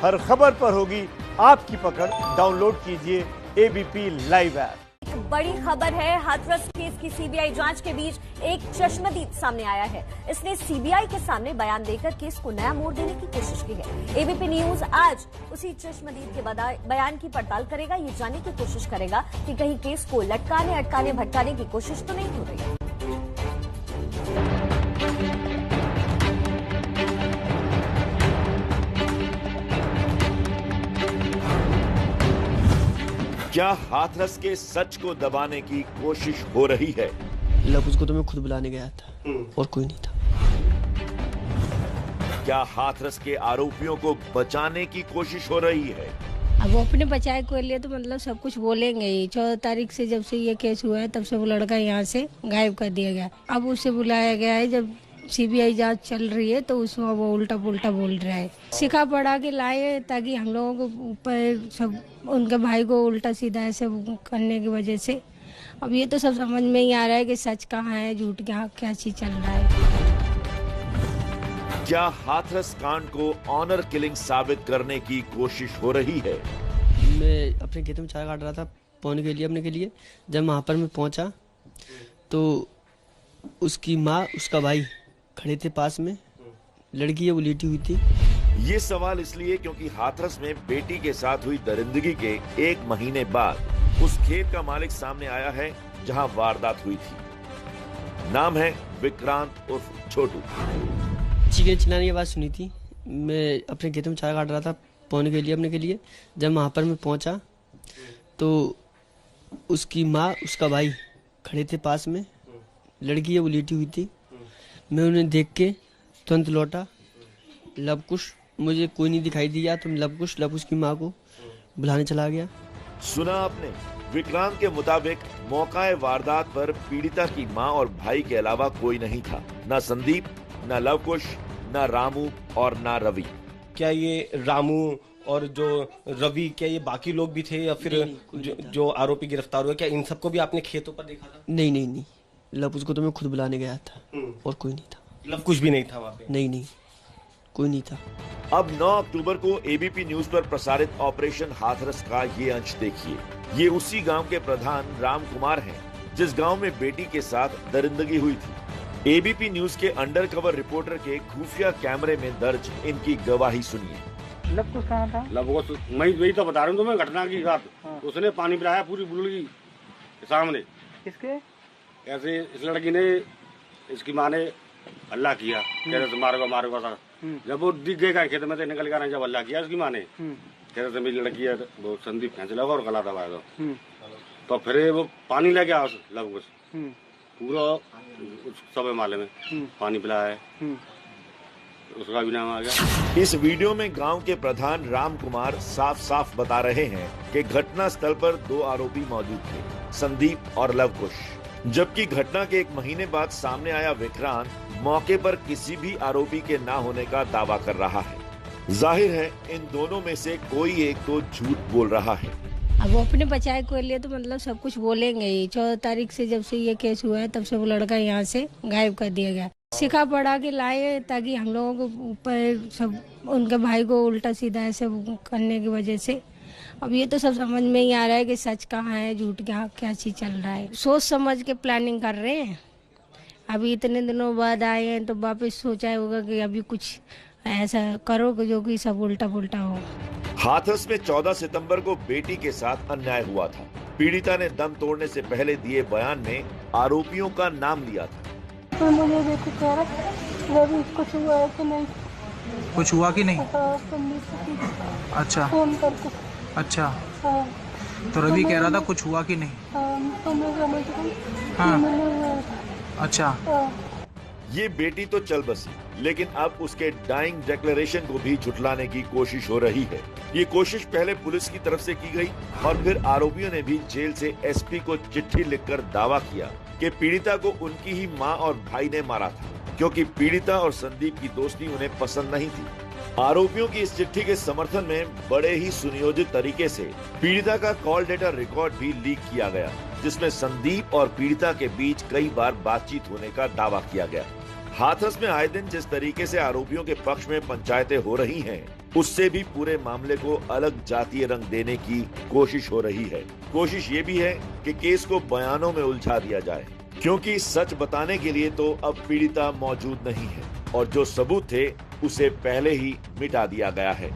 हर खबर पर होगी आपकी पकड़। डाउनलोड कीजिए एबीपी लाइव ऐप। बड़ी खबर है, हाथरस केस की सीबीआई जांच के बीच एक चश्मदीद सामने आया है। इसने सीबीआई के सामने बयान देकर केस को नया मोड़ देने की कोशिश की है। एबीपी न्यूज आज उसी चश्मदीद के बयान की पड़ताल करेगा। ये जानने की कोशिश करेगा कि कहीं केस को लटकाने, अटकाने, भटकाने की कोशिश तो नहीं हो रही। क्या हाथरस के सच को दबाने की कोशिश हो रही है? लफ्ज़ को तो मैं खुद बुलाने गया था और कोई नहीं था। क्या हाथरस के आरोपियों को बचाने की कोशिश हो रही है? अब वो अपने बचाए के लिए तो मतलब सब कुछ बोलेंगे ही। 14 तारीख से जब से ये केस हुआ है तब से वो लड़का यहाँ से गायब कर दिया गया। अब उसे बुलाया गया है, जब सीबीआई जांच चल रही है तो उसमें वो उल्टा पुल्टा बोल रहा है। सिखा पढ़ा के लाए ताकि हम लोगों को ऊपर सब उनके भाई को उल्टा सीधा ऐसे करने की वजह से अब ये तो सब समझ में ही आ रहा है कि सच कहाँ है, झूठ क्या चीज चल रहा है। क्या हाथरस कांड को ऑनर किलिंग साबित करने की कोशिश हो रही है? मैं अपने खेत में चारा काट रहा था पौने के लिए अपने के लिए। जब वहाँ पर मैं पहुँचा तो उसकी माँ उसका भाई खड़े थे पास में, लड़की है वो लेटी हुई थी। ये सवाल इसलिए क्योंकि हाथरस में बेटी के साथ हुई दरिंदगी के 1 महीने बाद उस खेत का मालिक सामने आया है जहां वारदात हुई थी। नाम है विक्रांत उर्फ छोटू। चीखे चिल्लाने की आवाज़ सुनी थी। मैं अपने खेत में चारा काट रहा था पौने के लिए अपने के लिए। जब वहाँ पर मैं पहुँचा तो उसकी माँ उसका भाई खड़े थे पास में, लड़की है वो लेटी हुई थी। मैं उन्हें देख के तुरंत लौटा। लवकुश मुझे कोई नहीं दिखाई दिया तो लवकुश की माँ को बुलाने चला गया। सुना आपने? विक्रांत के मुताबिक मौकाए वारदात पर पीड़िता की माँ और भाई के अलावा कोई नहीं था। ना संदीप, ना लवकुश, ना रामू और ना रवि। क्या ये रामू और जो रवि, क्या ये बाकी लोग भी थे या फिर जो आरोपी गिरफ्तार हुए, क्या इन सबको भी आपने खेतों पर देखा था? नहीं, लवकुश को तो मैं खुद बुलाने गया था और कोई नहीं था। लवकुश भी नहीं था वहाँ पे? नहीं, कोई नहीं था। अब 9 अक्टूबर को एबीपी न्यूज पर प्रसारित ऑपरेशन हाथरस का ये अंश देखिए। ये उसी गांव के प्रधान राम कुमार हैं जिस गांव में बेटी के साथ दरिंदगी हुई थी। एबीपी न्यूज के अंडरकवर रिपोर्टर के खुफिया कैमरे में दर्ज इनकी गवाही सुनिए। लवकुश कहाँ था? लवकुश मैं वही तो बता रहा हूँ तुम्हें घटना की बात। उसने पानी पिलाया पूरी बुलगी के सामने। किसके? ऐसे इस लड़की ने, इसकी माँ ने हल्ला किया, कह रहे मारेगा था। जब वो दिख गए खेत में तो निकल गया, जब हल्ला किया उसकी माँ ने, कह रहे थे मेरी लड़की है वो संदीप खेच लगा और गला दबाया तो फिर वो पानी ले गया लवकुश पूरा सब माले में पानी पिलाया है, उसका भी नाम आ गया। इस वीडियो में गांव के प्रधान राम कुमार साफ साफ बता रहे हैं कि घटना स्थल पर 2 आरोपी मौजूद थे, संदीप और लवकुश। जबकि घटना के 1 महीने बाद सामने आया विक्रांत मौके पर किसी भी आरोपी के ना होने का दावा कर रहा है। जाहिर है इन दोनों में से कोई एक तो झूठ बोल रहा है। अब वो अपने बचाए के लिए तो मतलब सब कुछ बोलेंगे ही। 14 तारीख से जब से ये केस हुआ है तब से वो लड़का यहाँ से गायब कर दिया गया। सिखा पढ़ा के लाए ताकि हम लोगों को ऊपर सब उनके भाई को उल्टा सीधा ऐसे करने की वजह से अब ये तो सब समझ में ही आ रहा है कि सच कहाँ है, झूठ क्या चीज चल रहा है। सोच समझ के प्लानिंग कर रहे हैं। अभी इतने दिनों बाद आए हैं तो वापस सोचा होगा कि अभी कुछ ऐसा करो कि जो कि सब उल्टा पुल्टा हो। हाथरस में 14 सितंबर को बेटी के साथ अन्याय हुआ था। पीड़िता ने दम तोड़ने से पहले दिए बयान में आरोपियों का नाम लिया था। तो मुझे देखो कह रहा रवि कुछ हुआ है कि नहीं? कुछ हुआ कि नहीं? अच्छा फोन करके। अच्छा हाँ। तो रवि कह रहा था कुछ हुआ कि नहीं? तो मैं समझ गई। हाँ। अच्छा ये बेटी तो चल बसी, लेकिन अब उसके डाइंग डिक्लेरेशन को भी झुठलाने की कोशिश हो रही है। ये कोशिश पहले पुलिस की तरफ से की गई और फिर आरोपियों ने भी जेल से एसपी को चिट्ठी लिखकर दावा किया कि पीड़िता को उनकी ही मां और भाई ने मारा था, क्योंकि पीड़िता और संदीप की दोस्ती उन्हें पसंद नहीं थी। आरोपियों की इस चिट्ठी के समर्थन में बड़े ही सुनियोजित तरीके से पीड़िता का कॉल डेटा रिकॉर्ड भी लीक किया गया, जिसमें संदीप और पीड़िता के बीच कई बार बातचीत होने का दावा किया गया। हाथरस में आए दिन जिस तरीके से आरोपियों के पक्ष में पंचायतें हो रही हैं, उससे भी पूरे मामले को अलग जातीय रंग देने की कोशिश हो रही है। कोशिश ये भी है कि केस को बयानों में उलझा दिया जाए, क्योंकि सच बताने के लिए तो अब पीड़िता मौजूद नहीं है और जो सबूत थे उसे पहले ही मिटा दिया गया है।